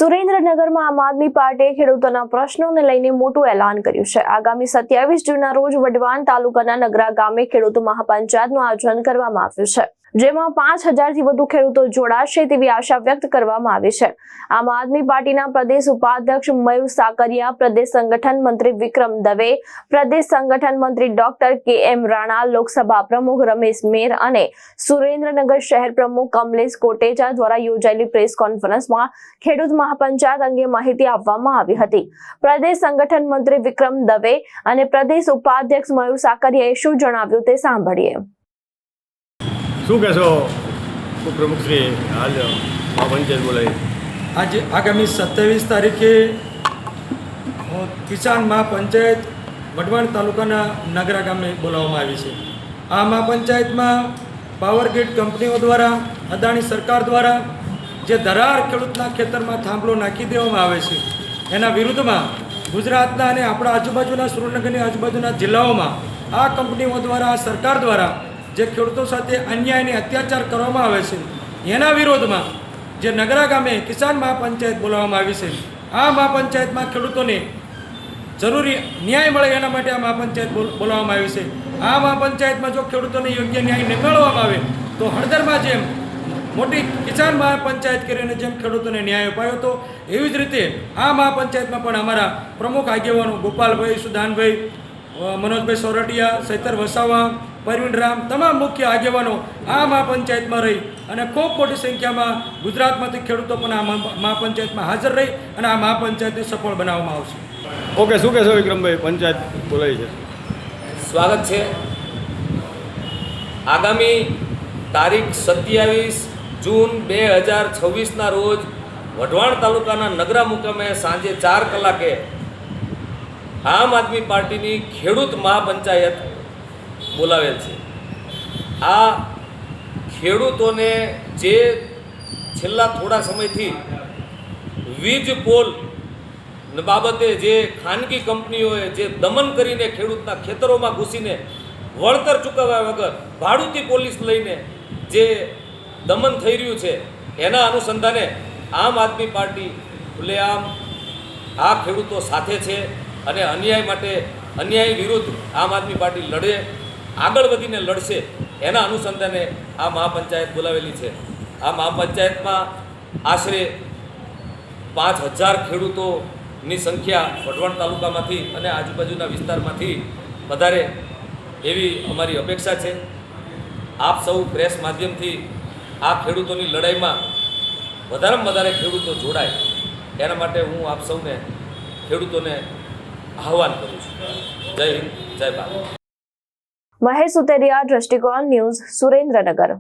સુરેન્દ્રનગરમાં આમ આદમી પાર્ટીએ ખેડૂતોના પ્રશ્નોને લઈને મોટું એલાન કર્યું છે। આગામી 27 જૂનના રોજ વઢવાણ તાલુકાના નગરા ગામે ખેડૂત મહાપંચાયતનું આયોજન કરવામાં આવ્યું છે, જેમાં 5000 થી વધુ ખેડૂતો જોડાશે તેવી આશા વ્યક્ત કરવામાં આવી છે। આમ આદમી પાર્ટીના પ્રદેશ ઉપાધ્યક્ષ મયુર સાકરિયા, પ્રદેશ સંગઠન મંત્રી વિક્રમ દવે, પ્રદેશ સંગઠન મંત્રી ડોક્ટર કે.એમ. રાણા, લોકસભા પ્રમુખ રમેશ મેર અને સુરેન્દ્રનગર શહેર પ્રમુખ કમલેશ કોટેચા દ્વારા યોજાયેલી પ્રેસ કોન્ફરન્સમાં ખેડૂત મહાપંચાયત અંગે માહિતી આપવામાં આવી હતી। પ્રદેશ સંગઠન મંત્રી વિક્રમ દવે અને પ્રદેશ ઉપાધ્યક્ષ મયુર સાકરિયાએ શું જણાવ્યું તે સાંભળીએ। શું કહેશો ઉપપ્રમુખ શ્રી? હાલ મહાપંચાયત બોલાવી આજે આગામી 27 તારીખે કિસાન મહાપંચાયત વઢવાણ તાલુકાના નગરા ગામે બોલાવવામાં આવી છે। આ મહાપંચાયતમાં પાવરગ્રીડ કંપનીઓ દ્વારા, અદાણી સરકાર દ્વારા જે ધરાર ખેડૂતના ખેતરમાં થાંભલો નાખી દેવામાં આવે છે, એના વિરુદ્ધમાં ગુજરાતના અને આપણા આજુબાજુના સુરેન્દ્રનગરની આજુબાજુના જિલ્લાઓમાં આ કંપનીઓ દ્વારા, સરકાર દ્વારા જે ખેડૂતો સાથે અન્યાય અને અત્યાચાર કરવામાં આવે છે, એના વિરોધમાં જે નગરા ગામે કિસાન મહાપંચાયત બોલાવવામાં આવી છે। આ મહાપંચાયતમાં ખેડૂતોને જરૂરી ન્યાય મળે એના માટે આ મહાપંચાયત બોલાવવામાં આવી છે। આ મહાપંચાયતમાં જો ખેડૂતોને યોગ્ય ન્યાય ન મેળવવામાં આવે તો હળદરમાં જેમ મોટી કિસાન મહાપંચાયત કરીને જેમ ખેડૂતોને ન્યાય અપાયો હતો, એવી જ રીતે આ મહાપંચાયતમાં પણ અમારા પ્રમુખ આગેવાનો ગોપાલભાઈ, સુદાનભાઈ, મનોજભાઈ સોરઠિયા, સૈતર વસાવા, પરવીન રામ, તમામ મુખ્ય આગેવાનો આ મહાપંચાયતમાં રહી અને ખૂબ મોટી સંખ્યામાં ગુજરાતમાંથી ખેડૂતો પણ આ મહાપંચાયતમાં હાજર રહી અને આ મહાપંચાયતને સફળ બનાવવામાં આવશે। ઓકે, શું કહેશો વિક્રમભાઈ? પંચાયત બોલાવી છે, સ્વાગત છે। આગામી તારીખ 27 જૂન 2026ના રોજ વઢવાણ તાલુકાના નગરા મુકામે સાંજે 4 કલાકે આમ આદમી પાર્ટીની ખેડૂત મહાપંચાયત બોલાવેલ છે। આ ખેડૂતોને જે છેલ્લા થોડા સમયથી વીજ પોલ બાબતે જે ખાનગી કંપનીઓએ જે દમન કરીને ખેડૂતના ખેતરોમાં ઘૂસીને વળતર ચૂકવ્યા વગર ભાડુતી પોલીસ લઈને જે દમન થઈ રહ્યું છે, એના અનુસંધાને આમ આદમી પાર્ટી ખુલ્લેઆમ આ ખેડૂતો સાથે છે અને અન્યાય માટે, અન્યાય વિરુદ્ધ આમ આદમી પાર્ટી લડે, આગળ વધીને લડશે, એના અનુસંધાને આ મહાપંચાયત બોલાવેલી છે। આ મહાપંચાયતમાં આશરે 5000 ખેડૂતોની સંખ્યા વઢવાણ તાલુકામાંથી અને આજુબાજુના વિસ્તારમાંથી વધારે એવી અમારી અપેક્ષા છે। આપ સૌ પ્રેસ માધ્યમથી આ ખેડૂતોની લડાઈમાં વધારેમાં વધારે ખેડૂતો જોડાય એના માટે હું આપ સૌને, ખેડૂતોને આહવાન કરું છું। જય હિન્દ, જય ભારત। મહેશ સુતરિયા, દ્રષ્ટિકોણ ન્યૂઝ, સુરેન્દ્રનગર।